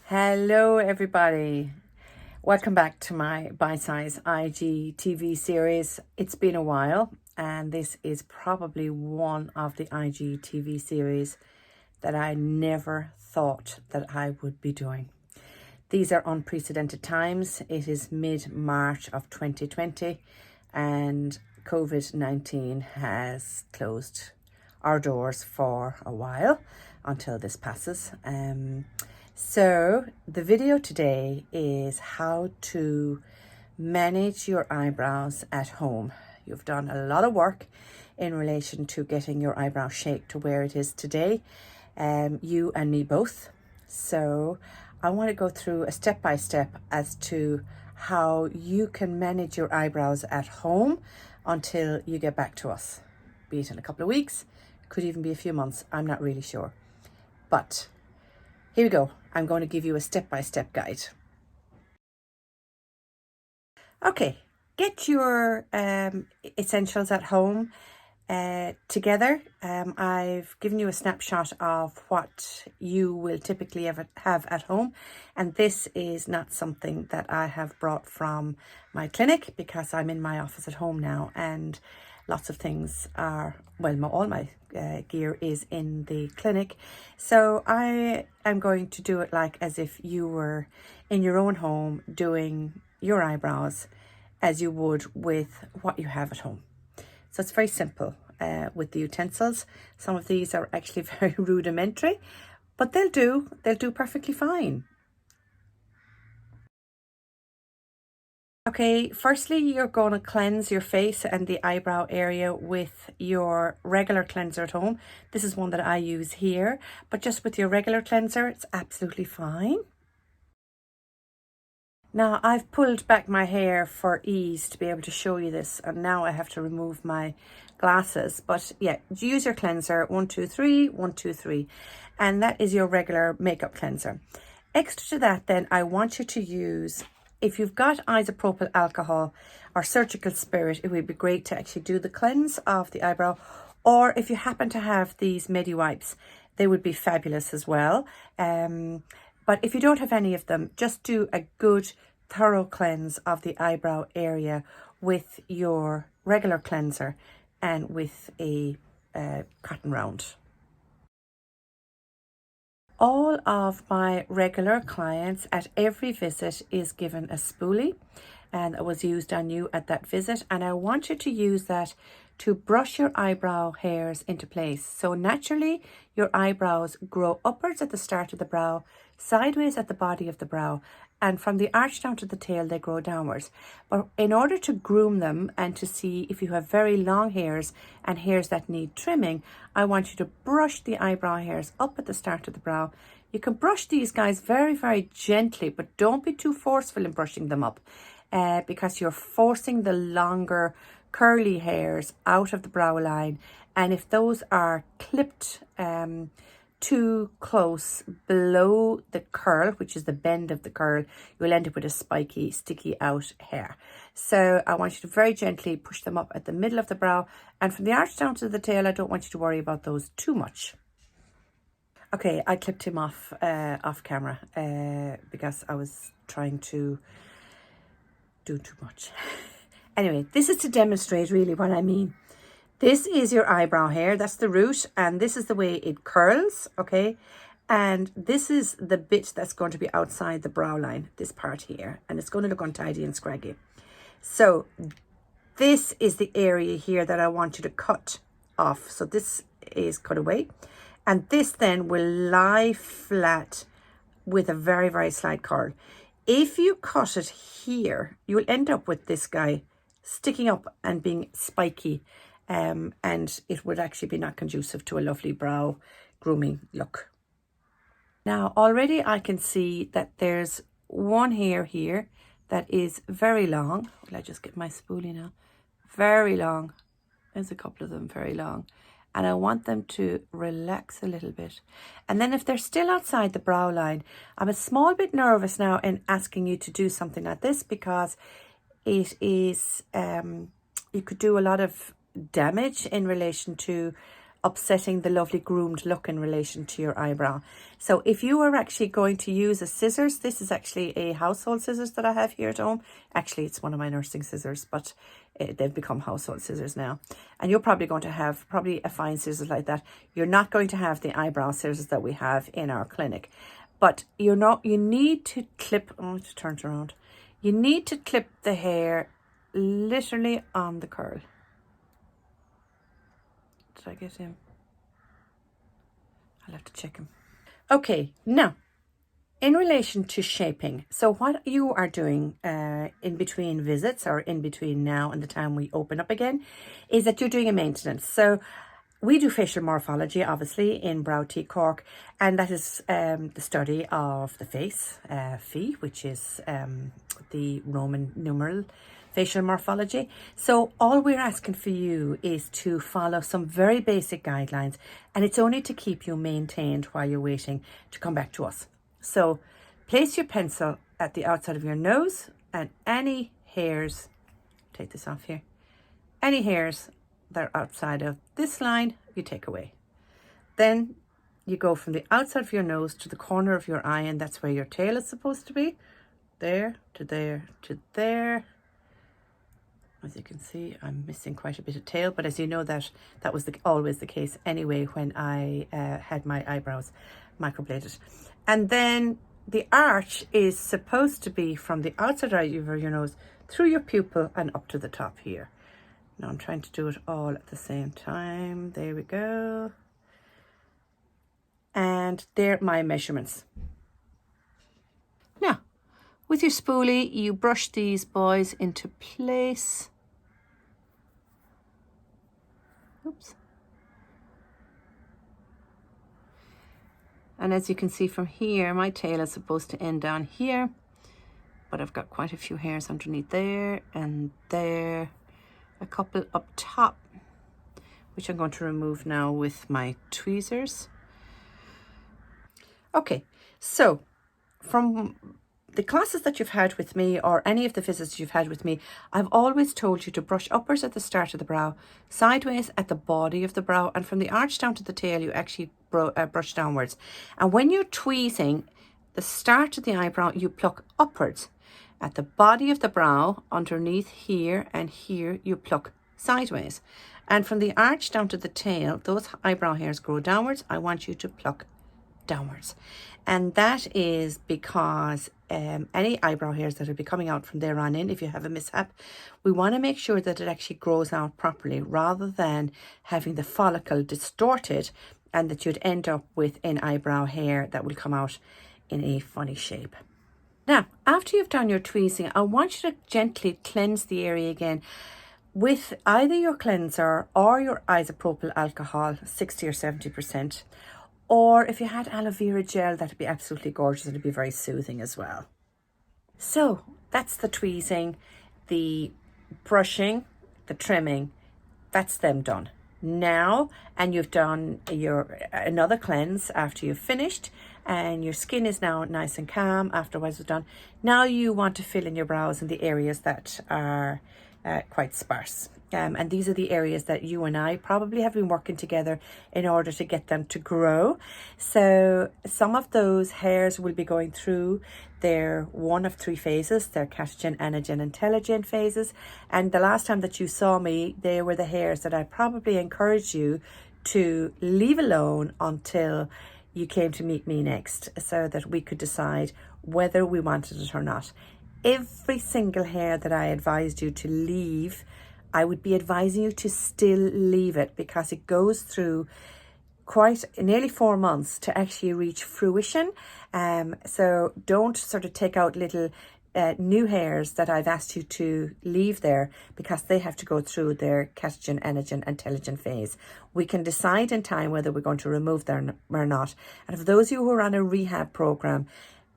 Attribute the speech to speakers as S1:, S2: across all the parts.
S1: Hello everybody, welcome back to my bite-size IG TV series. It's been a while and this is probably one of the IG TV series that I never thought that I would be doing. These are unprecedented times. It is mid-March of 2020 and Covid-19 has closed our doors for a while until this passes. So the video today is how to manage your eyebrows at home. You've done a lot of work in relation to getting your eyebrow shape to where it is today, you and me both. So I want to go through a step-by-step as to how you can manage your eyebrows at home until you get back to us, be it in a couple of weeks, could even be a few months, I'm not really sure. But here we go. I'm going to give you a step-by-step guide. Okay, get your essentials at home together. I've given you a snapshot of what you will typically have at home, and this is not something that I have brought from my clinic because I'm in my office at home now, and lots of things are, well, all my gear is in the clinic. So I am going to do it like as if you were in your own home doing your eyebrows as you would with what you have at home. So it's very simple with the utensils. Some of these are actually very rudimentary, but they'll do perfectly fine. Okay, firstly, you're going to cleanse your face and the eyebrow area with your regular cleanser at home. This is one that I use here, but just with your regular cleanser, it's absolutely fine. Now, I've pulled back my hair for ease to be able to show you this, and now I have to remove my glasses. But yeah, use your cleanser, 1, 2, 3, 1, 2, 3, and that is your regular makeup cleanser. Extra to that, then, I want you to use, if you've got isopropyl alcohol or surgical spirit, it would be great to actually do the cleanse of the eyebrow. Or if you happen to have these Medi wipes, they would be fabulous as well. But if you don't have any of them, just do a good thorough cleanse of the eyebrow area with your regular cleanser and with a cotton round. All of my regular clients at every visit is given a spoolie, and it was used on you at that visit, and I want you to use that to brush your eyebrow hairs into place. So naturally your eyebrows grow upwards at the start of the brow, sideways at the body of the brow, and from the arch down to the tail they grow downwards. But in order to groom them and to see if you have very long hairs and hairs that need trimming, I want you to brush the eyebrow hairs up at the start of the brow. You can brush these guys very, very gently, but don't be too forceful in brushing them up because you're forcing the longer curly hairs out of the brow line, and if those are clipped too close below the curl, which is the bend of the curl, you'll end up with a spiky, sticky out hair. So I want you to very gently push them up at the middle of the brow, and from the arch down to the tail, I don't want you to worry about those too much. Okay, I clipped him off camera because I was trying to do too much. Anyway, this is to demonstrate really what I mean. This is your eyebrow hair, that's the root, and this is the way it curls, okay? And this is the bit that's going to be outside the brow line, this part here, and it's going to look untidy and scraggy. So this is the area here that I want you to cut off. So this is cut away, and this then will lie flat with a very, very slight curl. If you cut it here, you'll end up with this guy sticking up and being spiky, and it would actually be not conducive to a lovely brow grooming look. Now already I can see that there's one hair here that is very long. Will I just get my spoolie now? Very long. There's a couple of them very long, and I want them to relax a little bit. And then if they're still outside the brow line, I'm a small bit nervous now in asking you to do something like this because it is you could do a lot of damage in relation to upsetting the lovely groomed look in relation to your eyebrow. So if you are actually going to use a scissors, this is actually a household scissors that I have here at home. Actually, it's one of my nursing scissors, but they've become household scissors now. And you're probably going to have probably a fine scissors like that. You're not going to have the eyebrow scissors that we have in our clinic. But you need to clip, oh, to turn it around. You need to clip the hair literally on the curl. Did I get him? I'll have to check him. Okay, now, in relation to shaping, so what you are doing in between visits or in between now and the time we open up again is that you're doing a maintenance. So we do facial morphology, obviously, in Brow T Cork, and that is the study of the face, phi, which is the Roman numeral facial morphology. So all we're asking for you is to follow some very basic guidelines, and it's only to keep you maintained while you're waiting to come back to us. So place your pencil at the outside of your nose, and any hairs, take this off here, any hairs that are outside of this line, you take away. Then you go from the outside of your nose to the corner of your eye, and that's where your tail is supposed to be. There to there to there. As you can see, I'm missing quite a bit of tail, but as you know, that was always the case anyway when I had my eyebrows microbladed. And then the arch is supposed to be from the outside of your nose through your pupil and up to the top here. Now I'm trying to do it all at the same time. There we go. And they're my measurements. Now, with your spoolie, you brush these boys into place. Oops. And as you can see from here, my tail is supposed to end down here, but I've got quite a few hairs underneath there and there. A couple up top, which I'm going to remove now with my tweezers. Okay, so from the classes that you've had with me or any of the visits you've had with me, I've always told you to brush upwards at the start of the brow, sideways at the body of the brow, and from the arch down to the tail, you actually brush downwards. And when you're tweezing the start of the eyebrow, you pluck upwards. At the body of the brow, underneath here and here, you pluck sideways. And from the arch down to the tail, those eyebrow hairs grow downwards. I want you to pluck downwards. And that is because any eyebrow hairs that will be coming out from there on in, if you have a mishap, we want to make sure that it actually grows out properly rather than having the follicle distorted and that you'd end up with an eyebrow hair that will come out in a funny shape. Now, after you've done your tweezing, I want you to gently cleanse the area again with either your cleanser or your isopropyl alcohol, 60 or 70%. Or if you had aloe vera gel, that'd be absolutely gorgeous. It'd be very soothing as well. So that's the tweezing, the brushing, the trimming. That's them done. Now, and you've done another cleanse after you've finished, and your skin is now nice and calm afterwards it's done. Now you want to fill in your brows in the areas that are quite sparse. And these are the areas that you and I probably have been working together in order to get them to grow. So some of those hairs will be going through their one of three phases, their catagen, anagen, and telogen phases. And the last time that you saw me, they were the hairs that I probably encouraged you to leave alone until you came to meet me next, so that we could decide whether we wanted it or not. Every single hair that I advised you to leave, I would be advising you to still leave it, because it goes through quite nearly 4 months to actually reach fruition. So don't sort of take out little new hairs that I've asked you to leave there, because they have to go through their catagen, anagen, and telogen phase. We can decide in time whether we're going to remove them or not. And for those of you who are on a rehab program,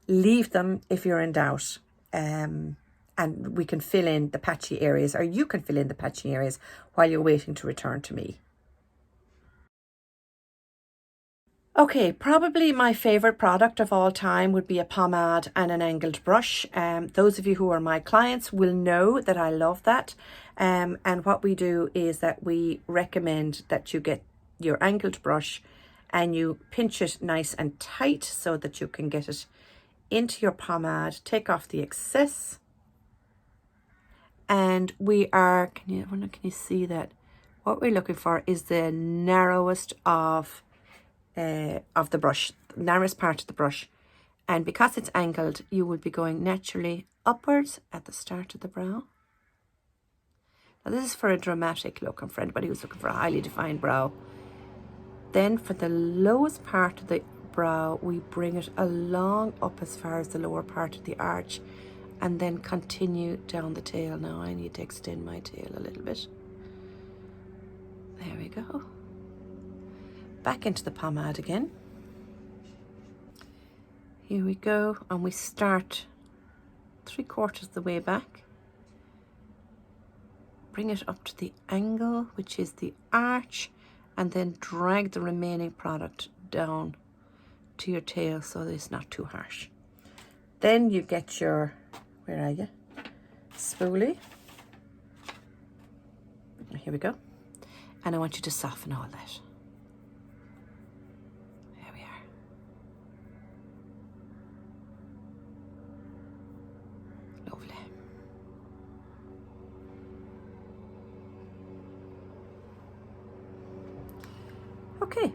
S1: leave them if you're in doubt. And we can fill in the patchy areas, or you can fill in the patchy areas while you're waiting to return to me. Okay, probably my favorite product of all time would be a pomade and an angled brush. Those of you who are my clients will know that I love that. And what we do is that we recommend that you get your angled brush and you pinch it nice and tight so that you can get it into your pomade, take off the excess. And we are, I wonder, can you see that? What we're looking for is the narrowest of the brush, the narrowest part of the brush. And because it's angled, you will be going naturally upwards at the start of the brow. Now this is for a dramatic look, and for anybody who's looking for a highly defined brow. Then for the lowest part of the brow, we bring it along up as far as the lower part of the arch, and then continue down the tail. Now I need to extend my tail a little bit. There we go. Back into the pomade again. Here we go, and we start 3/4 of the way back. Bring it up to the angle, which is the arch, and then drag the remaining product down to your tail so that it's not too harsh. Then you get your, where are you? Spoolie. Here we go. And I want you to soften all that. There we are. Lovely. Okay.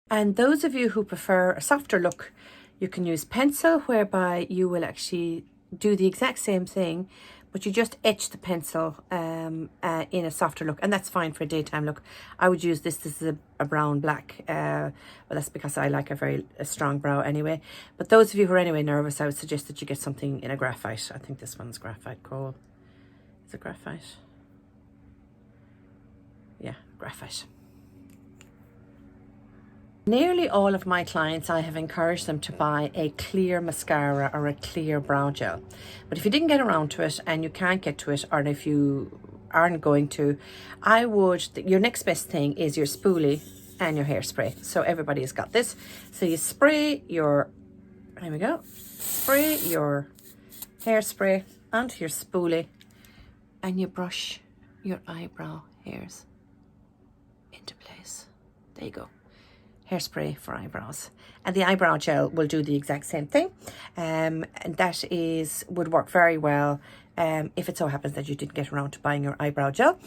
S1: And those of you who prefer a softer look, you can use pencil, whereby you will actually do the exact same thing, but you just etch the pencil in a softer look, and that's fine for a daytime look. I would use this. This is a brown black, well, that's because I like a strong brow anyway. But those of you who are anyway nervous, I would suggest that you get something in a graphite. I think this one's graphite coal. Is it graphite? Yeah, graphite. Nearly all of my clients, I have encouraged them to buy a clear mascara or a clear brow gel. But if you didn't get around to it and you can't get to it, or if you aren't going to, your next best thing is your spoolie and your hairspray. So everybody has got this. So you spray your, there we go, spray your hairspray onto your spoolie and you brush your eyebrow hairs into place. There you go. Hairspray for eyebrows, and the eyebrow gel will do the exact same thing, and that would work very well if it so happens that you didn't get around to buying your eyebrow gel,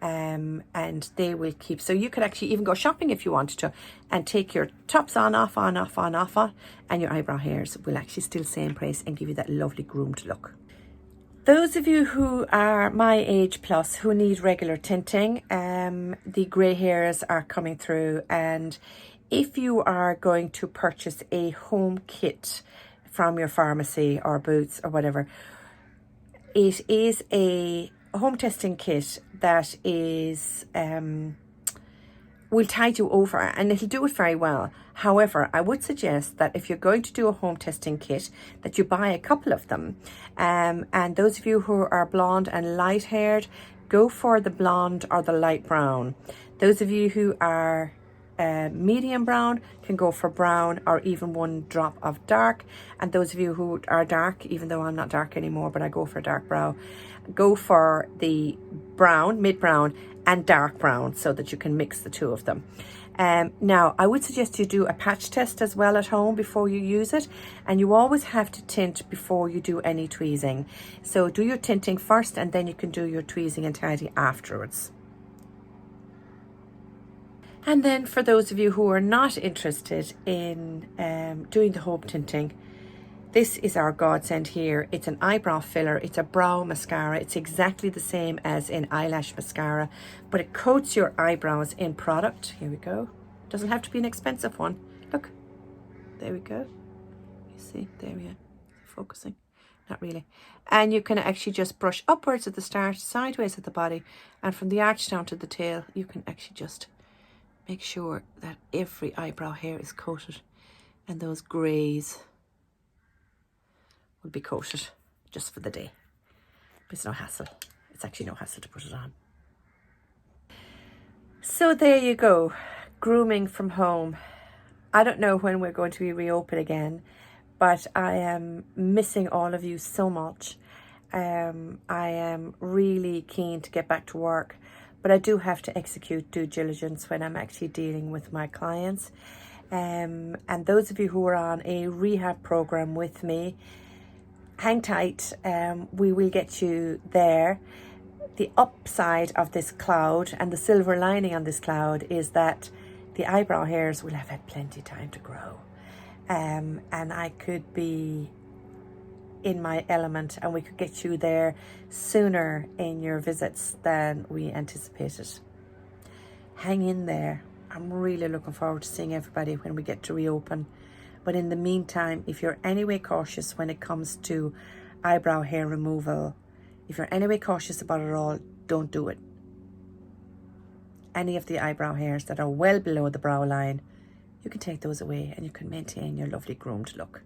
S1: and they will keep, so you could actually even go shopping if you wanted to and take your tops on, off, on, off, on, off, on, and your eyebrow hairs will actually still stay in place and give you that lovely groomed look. Those of you who are my age plus who need regular tinting, the grey hairs are coming through, and if you are going to purchase a home kit from your pharmacy or Boots or whatever, it is a home testing kit that is will tide you over, and it'll do it very well. However, I would suggest that if you're going to do a home testing kit, that you buy a couple of them. And those of you who are blonde and light haired, go for the blonde or the light brown. Those of you who are medium brown can go for brown or even one drop of dark. And those of you who are dark, even though I'm not dark anymore, but I go for dark brow, go for the brown, mid brown and dark brown, so that you can mix the two of them. Now I would suggest you do a patch test as well at home before you use it, and you always have to tint before you do any tweezing. So do your tinting first and then you can do your tweezing and tidy afterwards. And then for those of you who are not interested in doing the home tinting, this is our godsend here. It's an eyebrow filler, it's a brow mascara. It's exactly the same as in eyelash mascara, but it coats your eyebrows in product. Here we go. Doesn't have to be an expensive one. Look, there we go. You see, there we are. Focusing, not really. And you can actually just brush upwards at the start, sideways at the body, and from the arch down to the tail, you can actually just make sure that every eyebrow hair is coated, and those greys will be coated just for the day. But it's no hassle. It's actually no hassle to put it on. So there you go, grooming from home. I don't know when we're going to be reopened again, but I am missing all of you so much. I am really keen to get back to work, but I do have to execute due diligence when I'm actually dealing with my clients. And those of you who are on a rehab program with me, hang tight. We will get you there. The upside of this cloud and the silver lining on this cloud is that the eyebrow hairs will have had plenty of time to grow. And I could be in my element and we could get you there sooner in your visits than we anticipated. Hang in there. I'm really looking forward to seeing everybody when we get to reopen. But in the meantime, if you're anyway cautious when it comes to eyebrow hair removal, if you're anyway cautious about it all, don't do it. Any of the eyebrow hairs that are well below the brow line, you can take those away and you can maintain your lovely groomed look.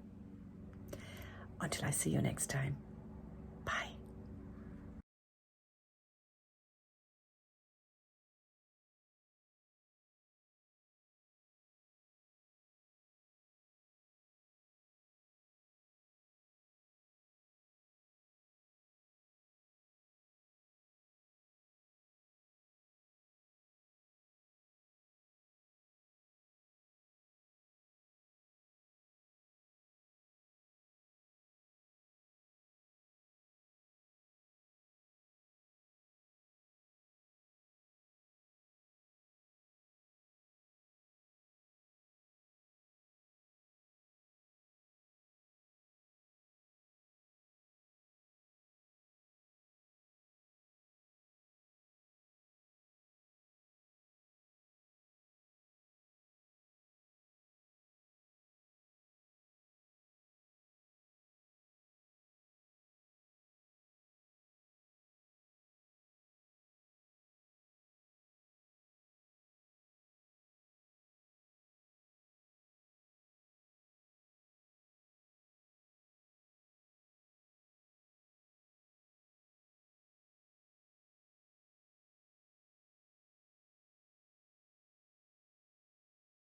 S1: Until I see you next time.